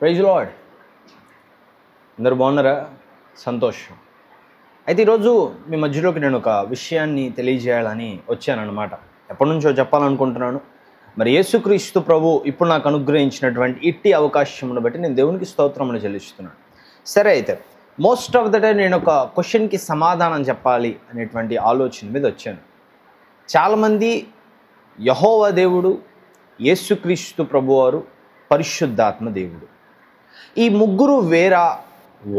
Praise lord. అందరూ బాగున్నారా? సంతోషం. అయితే ఈరోజు మీ మధ్యలోకి నేను ఒక విషయాన్ని తెలియజేయాలని వచ్చానన్నమాట. ఎప్పటి నుంచో చెప్పాలనుకుంటున్నాను. మరి యేసుక్రీస్తు ప్రభు ఇప్పుడు నాకు అనుగ్రహించినటువంటి ఇట్టి అవకాశమును బట్టి నేను దేవునికి స్తోత్రములు చెల్లిస్తున్నాను. సరే, అయితే మోస్ట్ ఆఫ్ ద డే నేను ఒక క్వశ్చన్కి సమాధానం చెప్పాలి అనేటువంటి ఆలోచన మీద వచ్చాను. చాలామంది యెహోవా దేవుడు, యేసుక్రీస్తు ప్రభువారు, పరిశుద్ధాత్మ దేవుడు, ఈ ముగ్గురు వేరా,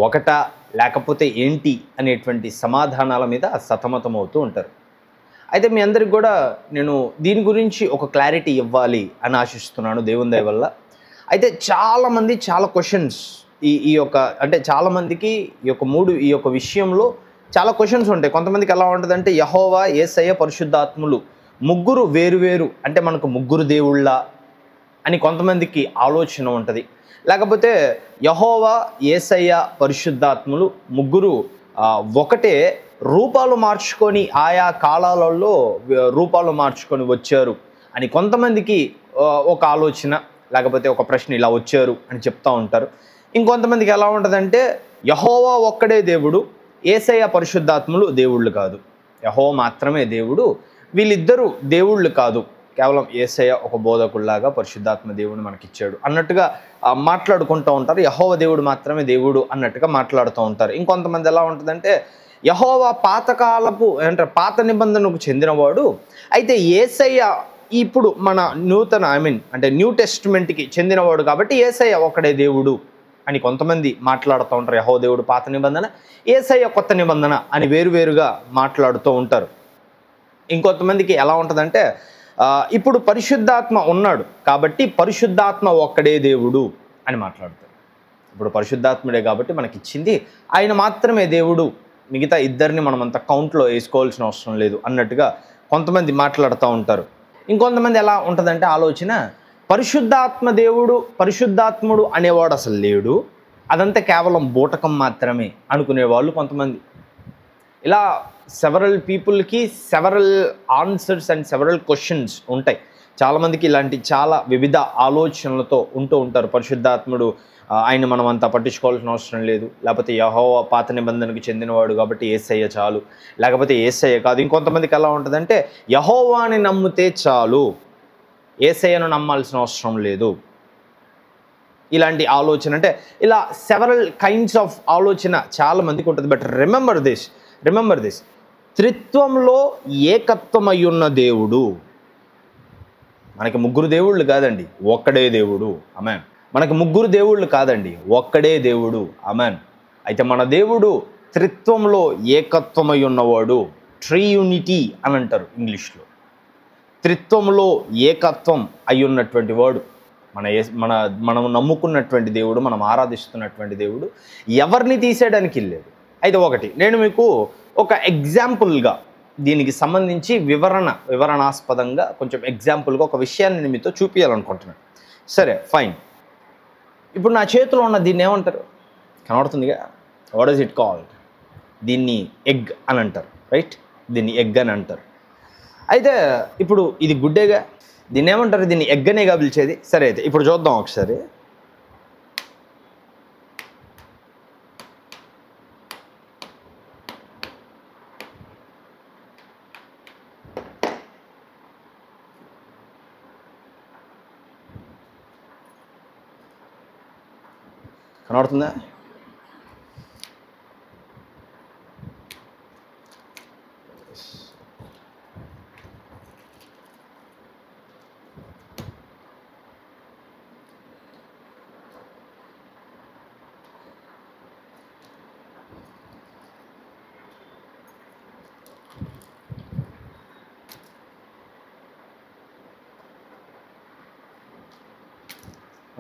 ఒకటా, లేకపోతే ఏంటి అనేటువంటి సమాధానాల మీద సతమతమవుతూ ఉంటారు. అయితే మీ అందరికి కూడా నేను దీని గురించి ఒక క్లారిటీ ఇవ్వాలి అని ఆశిస్తున్నాను దేవుని దయ వల్ల. అయితే చాలామంది చాలా క్వశ్చన్స్ ఈ యొక్క అంటే చాలామందికి ఈ యొక్క విషయంలో చాలా క్వశ్చన్స్ ఉంటాయి. కొంతమందికి ఎలా ఉంటుందంటే యెహోవా, యేసయ్య, పరిశుద్ధాత్ములు ముగ్గురు వేరు అంటే మనకు ముగ్గురు దేవుళ్ళ అని కొంతమందికి ఆలోచన ఉంటుంది. లేకపోతే యెహోవా, యేసయ్య, పరిశుద్ధాత్ములు ముగ్గురు ఒకటే, రూపాలు మార్చుకొని ఆయా కాలాలలో రూపాలు మార్చుకొని వచ్చారు అని కొంతమందికి ఒక ఆలోచన, లేకపోతే ఒక ప్రశ్న ఇలా వచ్చారు అని చెప్తూ ఉంటారు. ఇంకొంతమందికి ఎలా ఉంటుందంటే యెహోవా ఒక్కడే దేవుడు, యేసయ్య, పరిశుద్ధాత్ములు దేవుళ్ళు కాదు, యెహోవా మాత్రమే దేవుడు, వీళ్ళిద్దరూ దేవుళ్ళు కాదు, కేవలం యేసయ్య ఒక బోధకుల్లాగా పరిశుద్ధాత్మ దేవుడిని మనకిచ్చాడు అన్నట్టుగా మాట్లాడుకుంటూ ఉంటారు. యెహోవా దేవుడు మాత్రమే దేవుడు అన్నట్టుగా మాట్లాడుతూ ఉంటారు. ఇంకొంతమంది ఎలా ఉంటుందంటే యెహోవా పాతకాలపు అంటే పాత నిబంధనకు చెందినవాడు, అయితే యేసయ్య ఇప్పుడు మన అంటే న్యూ టెస్టిమెంట్కి చెందినవాడు కాబట్టి యేసయ్య ఒకడే దేవుడు అని కొంతమంది మాట్లాడుతూ ఉంటారు. యెహోవా దేవుడు పాత నిబంధన, యేసయ్య కొత్త నిబంధన అని వేరువేరుగా మాట్లాడుతూ ఉంటారు. ఇంకొంతమందికి ఎలా ఉంటుందంటే ఇప్పుడు పరిశుద్ధాత్మ ఉన్నాడు కాబట్టి పరిశుద్ధాత్మ ఒక్కడే దేవుడు అని మాట్లాడతారు. ఇప్పుడు పరిశుద్ధాత్ముడే కాబట్టి మనకిచ్చింది ఆయన మాత్రమే దేవుడు, మిగతా ఇద్దరిని మనం అంత కౌంట్లో వేసుకోవాల్సిన అవసరం లేదు అన్నట్టుగా కొంతమంది మాట్లాడుతూ ఉంటారు. ఇంకొంతమంది ఎలా ఉంటుందంటే ఆలోచన, పరిశుద్ధాత్మ దేవుడు, పరిశుద్ధాత్ముడు అనేవాడు అసలు లేడు, అదంతా కేవలం బూటకం మాత్రమే అనుకునేవాళ్ళు కొంతమంది. ఇలా సెవరల్ పీపుల్కి several answers and several questions ఉంటాయి. చాలామందికి ఇలాంటి చాలా వివిధ ఆలోచనలతో ఉంటూ ఉంటారు. పరిశుద్ధాత్ముడు ఆయన మనం అంతా పట్టించుకోవాల్సిన అవసరం లేదు, లేకపోతే యెహోవా పాత నిబంధనకు చెందినవాడు కాబట్టి యేసయ్య చాలు, లేకపోతే యేసయ్య కాదు. ఇంకొంతమందికి ఎలా ఉంటుందంటే యెహోవాని నమ్మితే చాలు, యేసయ్యను నమ్మాల్సిన అవసరం లేదు. ఇలాంటి ఆలోచన అంటే ఇలా సెవరల్ కైండ్స్ ఆఫ్ ఆలోచన చాలామందికి ఉంటుంది. బట్ రిమెంబర్ దిస్ త్రిత్వంలో ఏకత్వమయ్యున్న దేవుడు, మనకి ముగ్గురు దేవుళ్ళు కాదండి, ఒక్కడే దేవుడు. ఆమేన్. మనకి ముగ్గురు దేవుళ్ళు కాదండి, ఒక్కడే దేవుడు. ఆమేన్. అయితే మన దేవుడు త్రిత్వంలో ఏకత్వమై ఉన్నవాడు, ట్రియూనిటీ అని అంటారు ఇంగ్లీష్లో. త్రిత్వంలో ఏకత్వం అయి ఉన్నటువంటి వాడు మనం నమ్ముకున్నటువంటి దేవుడు, మనం ఆరాధిస్తున్నటువంటి దేవుడు, ఎవరిని తీసేయడానికి లేదు. అయితే ఒకటి నేను మీకు ఒక ఎగ్జాంపుల్గా దీనికి సంబంధించి వివరణాస్పదంగా కొంచెం ఎగ్జాంపుల్గా ఒక విషయాన్ని నేను మీతో చూపించాలనుకుంటున్నాను. సరే, ఫైన్. ఇప్పుడు నా చేతిలో ఉన్న దీన్ని ఏమంటారు? కనబడుతుందిగా, వాట్ ఈజ్ ఇట్ కాల్డ్? దీన్ని ఎగ్ అని అంటారు, రైట్? దీన్ని ఎగ్ అని అంటారు. అయితే ఇప్పుడు ఇది గుడ్డేగా, దీన్ని ఏమంటారు? దీన్ని ఎగ్ అనేగా పిలిచేది. సరే, అయితే ఇప్పుడు చూద్దాం ఒకసారి. కనబడుతుందా?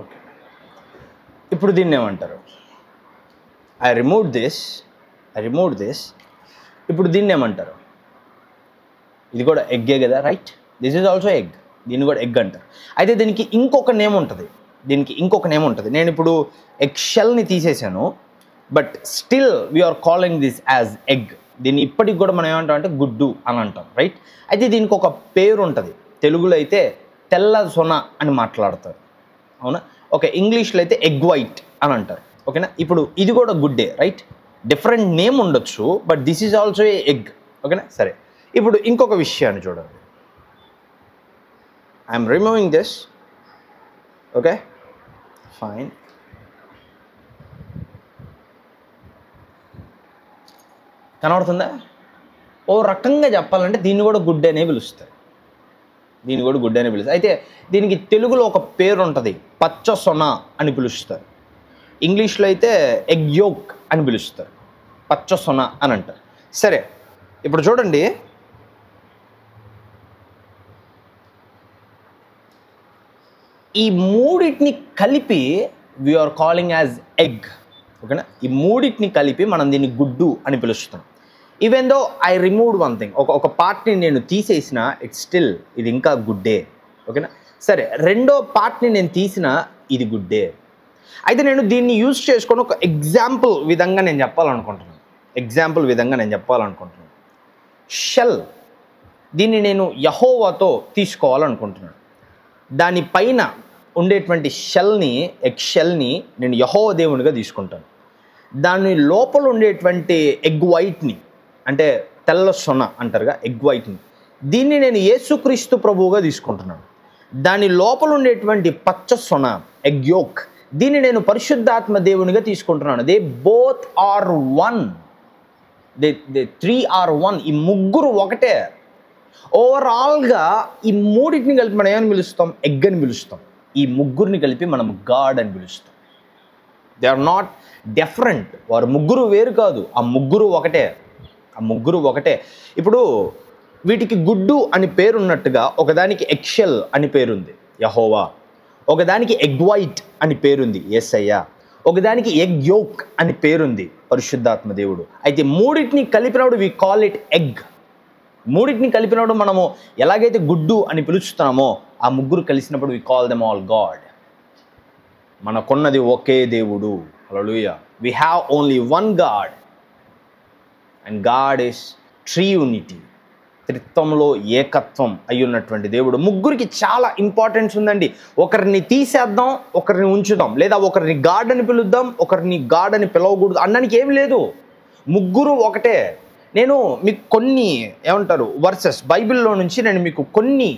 ఓకే, ఇప్పుడు దీన్ని ఏమంటారు? I remove this. ఇప్పుడు దీన్ని ఏమంటారు? ఇది కూడా ఎగ్గే కదా, right? This is also egg, దీన్ని కూడా ఎగ్ అంటారు. అయితే దీనికి ఇంకొక నేమ్ ఉంటుంది. నేను ఇప్పుడు ఎగ్ షెల్ని తీసేసాను, but still we are calling this as egg. దీన్ని ఇప్పటికి కూడా మనం ఏమంటాం అంటే గుడ్డు అని అంటాం, రైట్? అయితే దీనికి ఒక పేరు ఉంటుంది. తెలుగులో అయితే తెల్ల సొన అని మాట్లాడతారు, అవునా? ఓకే, ఇంగ్లీష్లో అయితే ఎగ్ వైట్ అని అంటారు. ఓకేనా, ఇప్పుడు ఇది కూడా గుడ్డే, రైట్? డిఫరెంట్ నేమ్ ఉండొచ్చు, but this is also a egg. ఓకేనా, సరే. ఇప్పుడు ఇంకొక విషయాన్ని చూడండి. I'm removing this. Okay, fine. కనబడుతుందా? ఓ రకంగా చెప్పాలంటే దీన్ని కూడా గుడ్డే అనే పిలుస్తారు. దీన్ని కూడా గుడ్డే అనే పిలుస్తారు. అయితే దీనికి తెలుగులో ఒక పేరు ఉంటుంది, పచ్చ సొన అని పిలుస్తారు. ఇంగ్లీష్లో అయితే ఎగ్ యోక్ అని పిలుస్తారు, పచ్చ సొన అని అంటారు. సరే, ఇప్పుడు చూడండి, ఈ మూడింటిని కలిపి వీఆర్ కాలింగ్ యాజ్ ఎగ్. ఓకేనా, ఈ మూడింటిని కలిపి మనం దీన్ని గుడ్డు అని పిలుస్తాం. Even though I removed one thing, ఒక పార్ట్ని నేను తీసేసిన, ఇట్స్ స్టిల్ ఇది ఇంకా గుడ్డే. ఓకేనా, సరే. రెండో పార్ట్ని నేను తీసిన, ఇది గుడ్డే. అయితే నేను దీన్ని యూజ్ చేసుకొని ఒక ఎగ్జాంపుల్ విధంగా నేను చెప్పాలనుకుంటున్నాను. షెల్, దీన్ని నేను యెహోవాతో తీసుకోవాలనుకుంటున్నాను. దానిపైన ఉండేటువంటి షెల్ని, ఎగ్ షెల్ని నేను యెహోవా దేవునిగా తీసుకుంటాను. దాని లోపల ఉండేటువంటి ఎగ్ వైట్ని, అంటే తెల్ల సొన అంటారుగా, ఎగ్ వైట్ని, దీన్ని నేను యేసుక్రీస్తు ప్రభువుగా తీసుకుంటున్నాను. దాని లోపల ఉండేటువంటి పచ్చ సొన, ఎగ్ యోక్, దీన్ని నేను పరిశుద్ధాత్మ దేవునిగా తీసుకుంటున్నాను. They both are one, they three are one. ఈ ముగ్గురు ఒకటే. ఓవరాల్గా ఈ మూడింటిని కలిపి మనం ఏమని పిలుస్తాం? ఎగ్ అని పిలుస్తాం. ఈ ముగ్గురిని కలిపి మనం గాడ్ అని పిలుస్తాం. They are not different. వారు ముగ్గురు వేరు కాదు, ఆ ముగ్గురు ఒకటే. ఇప్పుడు వీటికి గుడ్డు అని పేరున్నట్టుగా ఒకదానికి ఎగ్షెల్ అని పేరుంది, యెహోవా. ఒకదానికి ఎగ్ వైట్ అని పేరుంది, యేసయ్య. ఒకదానికి ఎగ్ యోక్ అని పేరుంది, పరిశుద్ధాత్మ దేవుడు. అయితే మూడింటిని కలిపినప్పుడు వి కాల్ ఇట్ ఎగ్. మూడింటిని కలిపినప్పుడు మనము ఎలాగైతే గుడ్డు అని పిలుస్తున్నామో, ఆ ముగ్గురు కలిసినప్పుడు we call them all God. మనకున్నది ఒకే దేవుడు. Hallelujah. We have only one God, and God is triunity. త్రిత్వంలో ఏకత్వం అయ్యున్నటువంటి దేవుడు. ముగ్గురికి చాలా ఇంపార్టెన్స్ ఉందండి. ఒకరిని తీసేద్దాం, ఒకరిని ఉంచుదాం, లేదా ఒకరిని గాడ్ అని పిలుద్దాం, ఒకరిని గాడ్ అని పిలవకూడదు అనడానికి ఏం లేదు. ముగ్గురు ఒకటే. నేను మీకు కొన్ని వర్సెస్ బైబిల్లో నుంచి నేను మీకు కొన్ని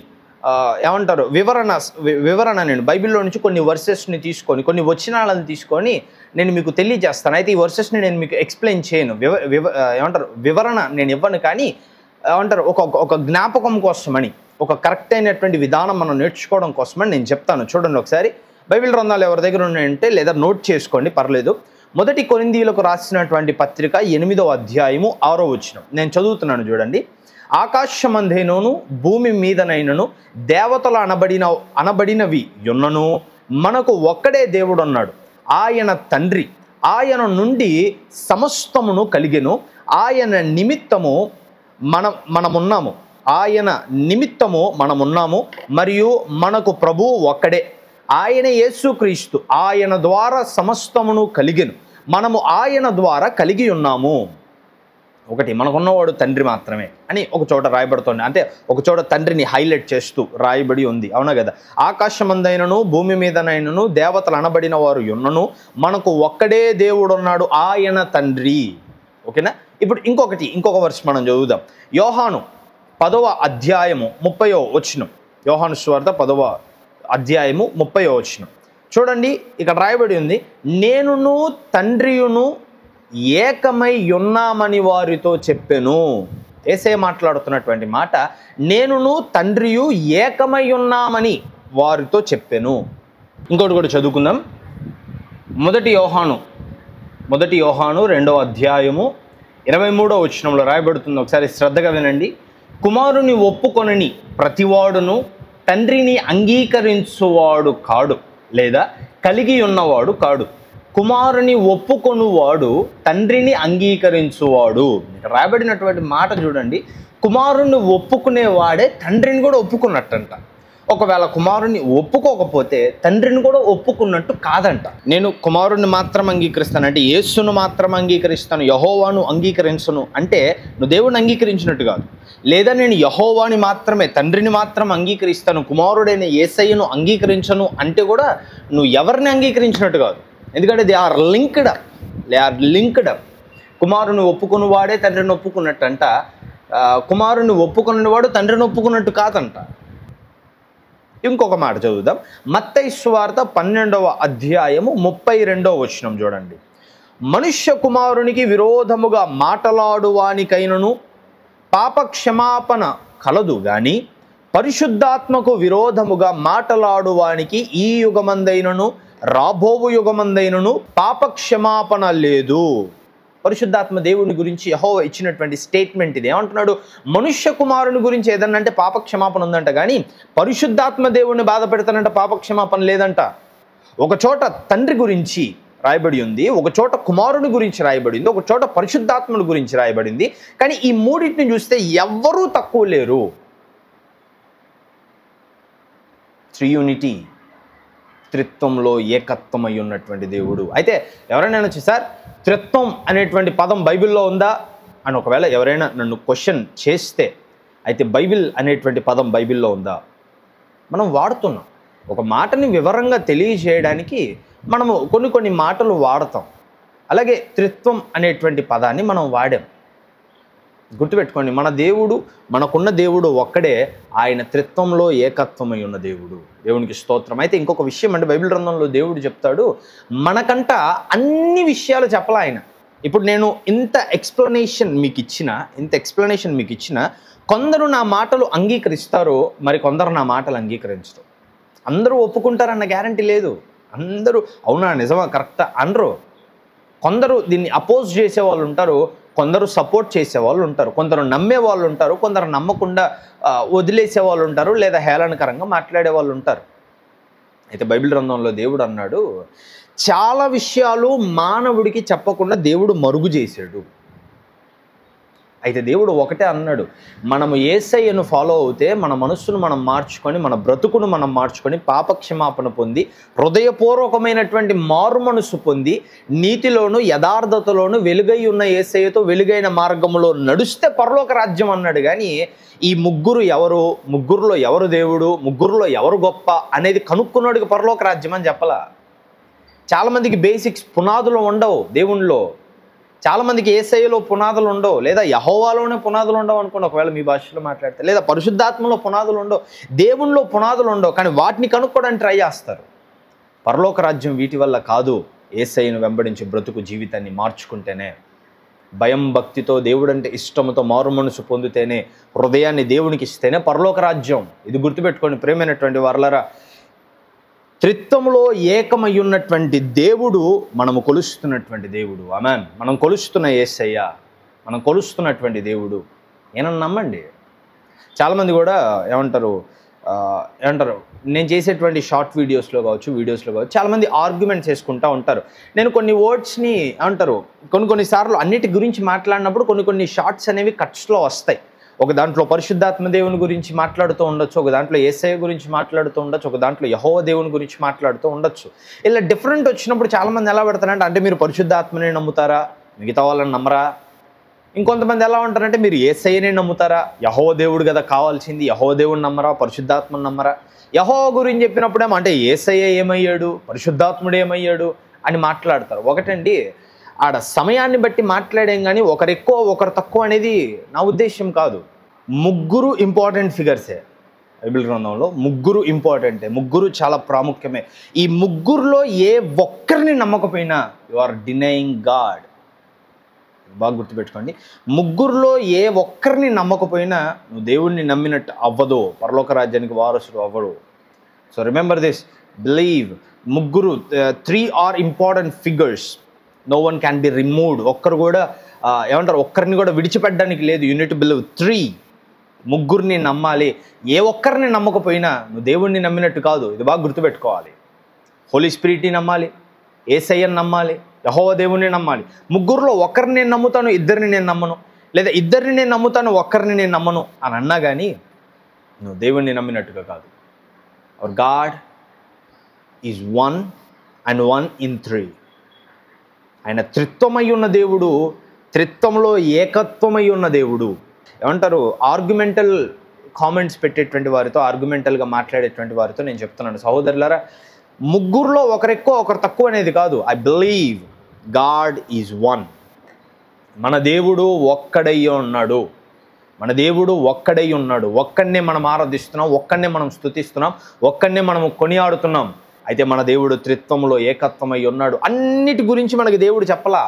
వివరణ నేను బైబిల్లో నుంచి కొన్ని వర్సెస్ని తీసుకొని, కొన్ని వచనాలను తీసుకొని నేను మీకు తెలియజేస్తాను. అయితే ఈ వర్సెస్ని నేను మీకు ఎక్స్ప్లెయిన్ చేయను, వివరణ నేను ఇవ్వను. కానీ ఒక జ్ఞాపకం కోసమని, ఒక కరెక్ట్ అయినటువంటి విధానం మనం నేర్చుకోవడం కోసమని నేను చెప్తాను. చూడండి ఒకసారి. బైబిల్ గ్రంథాలు ఎవరి దగ్గర ఉన్నాయంటే, లేదా నోట్ చేసుకోండి, పర్లేదు. మొదటి కొరింథీయులకు రాసినటువంటి పత్రిక 8వ అధ్యాయము 6వ వచనం నేను చదువుతున్నాను, చూడండి. ఆకాశమందేనను భూమి మీదనైనను దేవతలు అనబడినవి యున్నను మనకు ఒక్కడే దేవుడు అన్నాడు, ఆయన తండ్రి. ఆయన నుండి సమస్తమును కలిగెను, ఆయన నిమిత్తము మనమున్నాము, మరియు మనకు ప్రభువు ఒక్కడే, ఆయన యేసుక్రీస్తు. ఆయన ద్వారా సమస్తమును కలిగెను, మనము ఆయన ద్వారా కలిగి ఉన్నాము. ఒకటి, మనకున్నవాడు తండ్రి మాత్రమే అని ఒక చోట రాయబడుతుంది. అంటే ఒక చోట తండ్రిని హైలైట్ చేస్తూ రాయబడి ఉంది, అవునా కదా? ఆకాశమందైనను భూమి మీదనైనను దేవతలు అనబడిన వారు యున్నను మనకు ఒక్కడే దేవుడు ఉన్నాడు, ఆయన తండ్రి. ఓకేనా? ఇప్పుడు ఇంకొక వర్స్ మనం చదువుదాం. యోహాను 10వ అధ్యాయము 30వ వచనం. యోహాను సువార్త 10వ అధ్యాయము 30వ వచనం చూడండి. ఇక్కడ రాయబడి ఉంది, నేనును తండ్రియును ఏకమై ఉన్నామని వారితో చెప్పెను. యేసయ్య మాట్లాడుతున్నటువంటి మాట, నేనును తండ్రియు ఏకమై ఉన్నామని వారితో చెప్పెను. ఇంకోటి కూడా చదువుకుందాం. మొదటి యోహాను 2వ అధ్యాయము 23వ వచనంలో రాయబడుతుంది, ఒకసారి శ్రద్ధగా వినండి. కుమారుని ఒప్పుకొనని ప్రతివాడును తండ్రిని అంగీకరించువాడు కాడు, లేదా కలిగి ఉన్నవాడు కాడు. కుమారుని ఒప్పుకొనువాడు తండ్రిని అంగీకరించువాడు. రాయబడినటువంటి మాట చూడండి. కుమారుని ఒప్పుకునేవాడే తండ్రిని కూడా ఒప్పుకున్నట్టంట. ఒకవేళ కుమారుణ్ణి ఒప్పుకోకపోతే తండ్రిని కూడా ఒప్పుకున్నట్టు కాదంట. నేను కుమారుణ్ణి మాత్రం అంగీకరిస్తాను అంటే యేసును మాత్రం అంగీకరిస్తాను, యెహోవాను అంగీకరించను అంటే నువ్వు దేవుడిని అంగీకరించినట్టు కాదు. లేదా నేను యెహోవాని మాత్రమే, తండ్రిని మాత్రం అంగీకరిస్తాను, కుమారుడైన యేసయ్యను అంగీకరించను అంటే కూడా నువ్వు ఎవరిని అంగీకరించినట్టు కాదు. ఎందుకంటే దే ఆర్ లింక్డ్ అప్. కుమారుని ఒప్పుకుని వాడే తండ్రిని ఒప్పుకున్నట్టు అంట, కుమారుని ఒప్పుకున్నవాడు తండ్రిని ఒప్పుకున్నట్టు కాదంట. ఇంకొక మాట చదువుదాం. మత్తయి సువార్త 12వ అధ్యాయము 32వ వచనం చూడండి. మనుష్య కుమారునికి విరోధముగా మాటలాడువానికైనను పాప క్షమాపణ కలదు గాని పరిశుద్ధాత్మకు విరోధముగా మాటలాడువానికి ఈ యుగమందైనను రాబోవు యుగమందైనను పాప క్షమాపణ లేదు. పరిశుద్ధాత్మ దేవుని గురించి యెహోవా ఇచ్చినటువంటి స్టేట్మెంట్ ఇది. ఏమంటున్నాడు? మనుష్య కుమారుని గురించి ఏదన్నా అంటే పాప క్షమాపణ ఉందంట, కానీ పరిశుద్ధాత్మ దేవుణ్ణి బాధ పెడతానంట పాప క్షమాపణ లేదంట. ఒక చోట తండ్రి గురించి రాయబడి ఉంది, ఒక చోట కుమారుని గురించి రాయబడింది, ఒక చోట పరిశుద్ధాత్మని గురించి రాయబడింది. కానీ ఈ మూడింటిని చూస్తే ఎవ్వరూ తక్కువ లేరు. త్రియూనిటీ, త్రిత్వంలో ఏకత్వమై ఉన్నటువంటి దేవుడు. అయితే ఎవరైనా అనొచ్చు, సార్ త్రిత్వం అనేటువంటి పదం బైబిల్లో ఉందా అని ఒకవేళ ఎవరైనా నన్ను క్వశ్చన్ చేస్తే, అయితే బైబిల్ అనేటువంటి పదం బైబిల్లో ఉందా? మనం వాడుతున్నాం. ఒక మాటని వివరంగా తెలియజేయడానికి మనము కొన్ని మాటలు వాడతాం. అలాగే త్రిత్వం అనేటువంటి పదాన్ని మనం వాడాం. గుర్తుపెట్టుకోండి, మన దేవుడు, మనకున్న దేవుడు ఒక్కడే, ఆయన త్రిత్వంలో ఏకత్వమై ఉన్న దేవుడు. దేవునికి స్తోత్రం. అయితే ఇంకొక విషయం అంటే బైబిల్ గ్రంథంలో దేవుడు చెప్తాడు, మనకంట అన్ని విషయాలు చెప్పాలి ఆయన. ఇప్పుడు నేను ఇంత ఎక్స్ప్లెనేషన్ మీకు ఇచ్చిన కొందరు నా మాటలు అంగీకరిస్తారు, మరి కొందరు నా మాటలు అంగీకరించరు. అందరూ ఒప్పుకుంటారన్న గ్యారంటీ లేదు. అందరూ అవునా నిజమా కరెక్టా అనరు. కొందరు దీన్ని అపోజ్ చేసే వాళ్ళు ఉంటారు, కొందరు సపోర్ట్ చేసేవాళ్ళు ఉంటారు, కొందరు నమ్మే వాళ్ళు ఉంటారు, కొందరు నమ్మకుండా వదిలేసే వాళ్ళు ఉంటారు, లేదా హేళనకరంగా మాట్లాడే వాళ్ళు ఉంటారు. అయితే బైబిల్ గ్రంథంలో దేవుడు అన్నాడు, చాలా విషయాలు మానవుడికి చెప్పకుండా దేవుడు మరుగు చేశాడు. అయితే దేవుడు ఒకటే అన్నాడు, మనము యేసయ్యను ఫాలో అవుతే మన మనస్సును మనం మార్చుకొని, మన బ్రతుకును మనం మార్చుకొని, పాపక్షమాపణ పొంది, హృదయపూర్వకమైనటువంటి మారు మనసు పొంది, నీతిలోను యథార్థతలోను వెలుగై ఉన్న యేసయ్యతో వెలుగైన మార్గంలో నడుస్తే పరలోక రాజ్యం అన్నాడు. కానీ ఈ ముగ్గురు ఎవరు, ముగ్గురులో ఎవరు దేవుడు, ముగ్గురులో ఎవరు గొప్ప అనేది కనుక్కున్నాడుకి పరలోక రాజ్యం అని చెప్పలా. చాలామందికి బేసిక్స్ పునాదులు ఉండవు దేవుణ్ణిలో, చాలామందికి యేసయ్యలో పునాదులు ఉండవు, లేదా యెహోవాలోనే పునాదులు ఉండవు అనుకోండి ఒకవేళ మీ భాషలో మాట్లాడితే, లేదా పరిశుద్ధాత్మలో పునాదులు ఉండవు, దేవుణ్ణిలో పునాదులు ఉండవు. కానీ వాటిని కనుక్కోవడానికి ట్రై చేస్తారు. పరలోక రాజ్యం వీటి వల్ల కాదు, యేసయ్యను వెంబడించి బ్రతుకు జీవితాన్ని మార్చుకుంటేనే, భయం భక్తితో దేవుడంటే ఇష్టంతో మారు మనసు పొందితేనే, హృదయాన్ని దేవునికి ఇస్తేనే పరలోక రాజ్యం. ఇది గుర్తుపెట్టుకోండి ప్రియమైనటువంటి వారలారా. త్రిత్వంలో ఏకమై ఉన్నటువంటి దేవుడు మనము కొలుస్తున్నటువంటి దేవుడు. ఆమేన్. మనం కొలుస్తున్న యేసయ్య, మనం కొలుస్తున్నటువంటి దేవుడు. ఏనన్నా నమ్మండి. చాలామంది కూడా ఏమంటారు నేను చేసేటువంటి షార్ట్ వీడియోస్లో కావచ్చు చాలామంది ఆర్గ్యుమెంట్స్ చేసుకుంటూ ఉంటారు. నేను కొన్ని వర్డ్స్ని ఏమంటారు కొన్నిసార్లు అన్నిటి గురించి మాట్లాడినప్పుడు కొన్ని షార్ట్స్ అనేవి కట్స్లో వస్తాయి. ఒక దాంట్లో పరిశుద్ధాత్మ దేవుని గురించి మాట్లాడుతూ ఉండొచ్చు, ఒక దాంట్లో యేసయ్య గురించి మాట్లాడుతూ ఉండొచ్చు, ఒక దాంట్లో యెహోవా దేవుని గురించి మాట్లాడుతూ ఉండొచ్చు. ఇలా డిఫరెంట్ వచ్చినప్పుడు చాలామంది ఎలా పెడతారంటే, అంటే మీరు పరిశుద్ధాత్మనే నమ్ముతారా, మిగతా వాళ్ళని నమ్మరా? ఇంకొంతమంది ఎలా ఉంటారంటే మీరు యేసయ్యనే నమ్ముతారా, యెహోవా దేవుడు కదా కావాల్సింది, యెహోవా దేవుడిని నమ్మరా, పరిశుద్ధాత్మని నమ్మరా? యెహోవా గురించి చెప్పినప్పుడేమో అంటే యేసయ్య ఏమయ్యాడు, పరిశుద్ధాత్ముడు ఏమయ్యాడు అని మాట్లాడతారు. ఒకటండి, ఆడ సమయాన్ని బట్టి మాట్లాడేం కానీ ఒకరు ఎక్కువ ఒకరు తక్కువ అనేది నా ఉద్దేశం కాదు. ముగ్గురు ఇంపార్టెంట్ ఫిగర్సే బైబిల్ గ్రంథంలో, ముగ్గురు ఇంపార్టెంటే, ముగ్గురు చాలా ప్రాముఖ్యమే. ఈ ముగ్గురులో ఏ ఒక్కరిని నమ్మకపోయినా యు ఆర్ డినయింగ్ గాడ్. బాగా గుర్తుపెట్టుకోండి, ముగ్గురులో ఏ ఒక్కరిని నమ్మకపోయినా నువ్వు దేవుణ్ణి నమ్మినట్టు అవ్వదు, పరలోక రాజ్యానికి వారసుడు అవ్వడు. So remember this, believe. ముగ్గురు, 3 are important figures. No one can be removed. ఒక్కరు కూడా ఒక్కరిని కూడా విడిచిపెట్టడానికి లేదు. You need to believe 3. ముగ్గురిని నమ్మాలి. ఏ ఒక్కరిని నమ్మకపోయినా నువ్వు దేవుణ్ణి నమ్మినట్టు కాదు. ఇది బాగా గుర్తుపెట్టుకోవాలి. హోలీ స్పిరిట్ని నమ్మాలి, యేసయ్యని నమ్మాలి, యెహోవా దేవుణ్ణి నమ్మాలి. ముగ్గురులో ఒకరిని నేను నమ్ముతాను, ఇద్దరిని నేను నమ్మను, లేదా ఇద్దరిని నేను నమ్ముతాను, ఒక్కరిని నేను నమ్మను అని అన్నా కానీ నువ్వు దేవుణ్ణి నమ్మినట్టుగా కాదు. Hour God is one and one in three. ఆయన త్రిత్వమై ఉన్న దేవుడు, త్రిత్వంలో ఏకత్వమై ఉన్న దేవుడు. ఏమంటారు, ఆర్గ్యుమెంటల్ కామెంట్స్ పెట్టేటువంటి వారితో, ఆర్గ్యుమెంటల్గా మాట్లాడేటువంటి వారితో నేను చెప్తున్నాను, సహోదరులారా, ముగ్గురులో ఒకరు ఎక్కువ ఒకరు తక్కువ అనేది కాదు. I believe God is one. మన దేవుడు ఒక్కడై ఉన్నాడు. మన దేవుడు ఒక్కడై ఉన్నాడు. ఒక్కడనే మనం ఆరాధిస్తున్నాం, ఒక్కడనే మనం స్తుతిస్తున్నాం, ఒక్కడనే మనం కొనియాడుతున్నాం. అయితే మన దేవుడు త్రిత్వంలో ఏకత్వమై ఉన్నాడు. అన్నిటి గురించి మనకి దేవుడు చెప్పలా,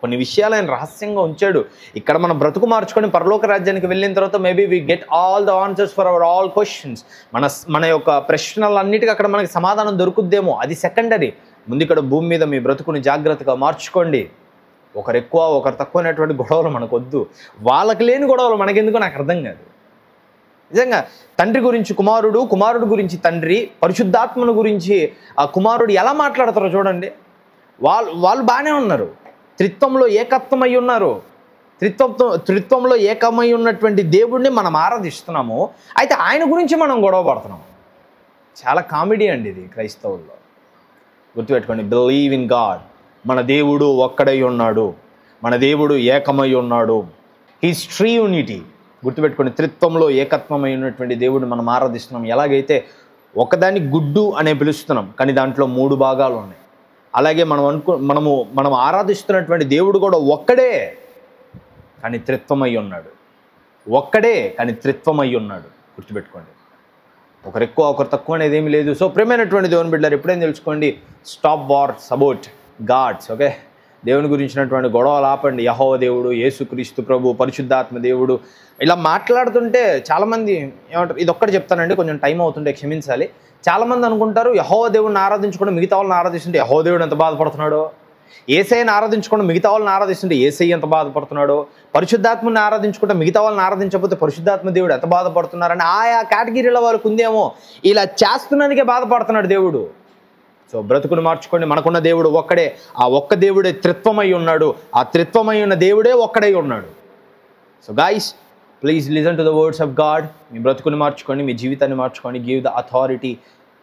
కొన్ని విషయాలు ఆయన రహస్యంగా ఉంచాడు. ఇక్కడ మనం బ్రతుకు మార్చుకొని పరలోక రాజ్యానికి వెళ్ళిన తర్వాత maybe we get all the answers for our all questions. మన యొక్క ప్రశ్నలన్నిటికీ అక్కడ మనకి సమాధానం దొరుకుద్దేమో, అది సెకండరీ. ముందు ఇక్కడ భూమి మీద మీ బ్రతుకుని జాగ్రత్తగా మార్చుకోండి. ఒకరు ఎక్కువ ఒకరు తక్కువ అనేటువంటి గొడవలు మనకొద్దు. వాళ్ళకి లేని గొడవలు మనకెందుకో నాకు అర్థం కాదు. నిజంగా తండ్రి గురించి కుమారుడు, కుమారుడు గురించి తండ్రి, పరిశుద్ధాత్మను గురించి ఆ కుమారుడు ఎలా మాట్లాడతారో చూడండి. వాళ్ళు బాగానే ఉన్నారు, త్రిత్వంలో ఏకత్వమై ఉన్నారు. త్రిత్వంలో ఏకమై ఉన్నటువంటి దేవుడిని మనం ఆరాధిస్తున్నాము. అయితే ఆయన గురించి మనం గొడవ పడుతున్నాము. చాలా కామెడీ అండి ఇది క్రైస్తవుల్లో. గుర్తుపెట్టుకోండి, బిలీవ్ ఇన్ గాడ్. మన దేవుడు ఒక్కడై ఉన్నాడు, మన దేవుడు ఏకమై ఉన్నాడు. హీస్ ట్రియూనిటీ. గుర్తుపెట్టుకోండి, త్రిత్వంలో ఏకత్వమై ఉన్నటువంటి దేవుడిని మనం ఆరాధిస్తున్నాం. ఎలాగైతే ఒకదాన్ని గుడ్డు అనే పిలుస్తున్నాం, కానీ దాంట్లో 3 భాగాలు ఉన్నాయి. అలాగే మనము ఆరాధిస్తున్నటువంటి దేవుడు కూడా ఒక్కడే కానీ త్రిత్వమై ఉన్నాడు. ఒక్కడే కానీ త్రిత్వమై ఉన్నాడు. గుర్తుపెట్టుకోండి, ఒకరు ఎక్కువ ఒకరు తక్కువ అనేది ఏమీ లేదు. సో ప్రియమైనటువంటి దేవుని బిడ్డలారా, ఎప్పుడైనా తెలుసుకోండి, stop wars about gods. Okay, దేవుని గురించినటువంటి గొడవలు ఆపండి. యెహోవా దేవుడు, యేసుక్రీస్తు ప్రభు, పరిశుద్ధాత్మ దేవుడు, ఇలా మాట్లాడుతుంటే చాలామంది ఏమంటారు, ఇది ఒక్కటి చెప్తానండి, కొంచెం టైం అవుతుంటే క్షమించాలి. చాలామంది అనుకుంటారు యెహోవా దేవుడిని ఆరాధించుకుంటూ మిగతా వాళ్ళని ఆరాధిస్తుంటే యెహోవా దేవుడు ఎంత బాధపడుతున్నాడో, యేసయ్యని ఆరాధించుకుంటూ మిగతా వాళ్ళని ఆరాధిస్తుంటే యేసయ్య ఎంత బాధపడుతున్నాడో, పరిశుద్ధాత్మని ఆరాధించుకుంటే మిగతా వాళ్ళని ఆరాధించకపోతే పరిశుద్ధాత్మ దేవుడు ఎంత బాధపడుతున్నారని ఆయా కేటగిరీల వాళ్ళకు ఉందేమో. ఇలా చేస్తున్నానికే బాధపడుతున్నాడు దేవుడు. సో బ్రతుకును మార్చుకోండి. మనకున్న దేవుడు ఒక్కడే. ఆ ఒక్క దేవుడే త్రిత్వమై ఉన్నాడు. ఆ త్రిత్వమై ఉన్న దేవుడే ఒక్కడై ఉన్నాడు. So guys, please listen to the words of God. మీ బ్రతుకుని మార్చుకోండి, మీ జీవితాన్ని మార్చుకోండి. Give the authority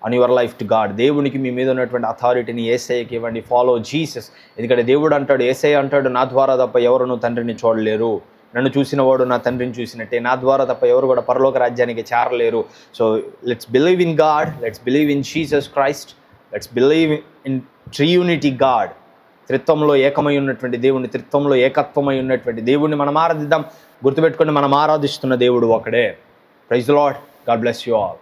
on your life to God. దేవునికి మీ మీద ఉన్నటువంటి అథారిటీని యేసయ్యకి ఇవ్వండి. Follow Jesus. ఎందుకంటే దేవుడు అంటాడు, యేసయ్య అంటాడు, నా ద్వారా తప్ప ఎవరు తండ్రిని చూడలేరు, నన్ను చూసిన వాడు నా తండ్రిని చూసినట్టే, నా ద్వారా తప్ప ఎవరు కూడా పరలోక రాజ్యానికి చేరలేరు. So let's believe in God, let's believe in Jesus Christ, let's believe in triunity God. త్రిత్వంలో ఏకమై ఉన్నటువంటి దేవుడిని, త్రిత్వంలో ఏకత్వమై ఉన్నటువంటి దేవుడిని మనం ఆరాధిద్దాం. గుర్తుపెట్టుకొని, మనం ఆరాధిస్తున్న దేవుడు ఒకడే. Praise the Lord. God bless you all.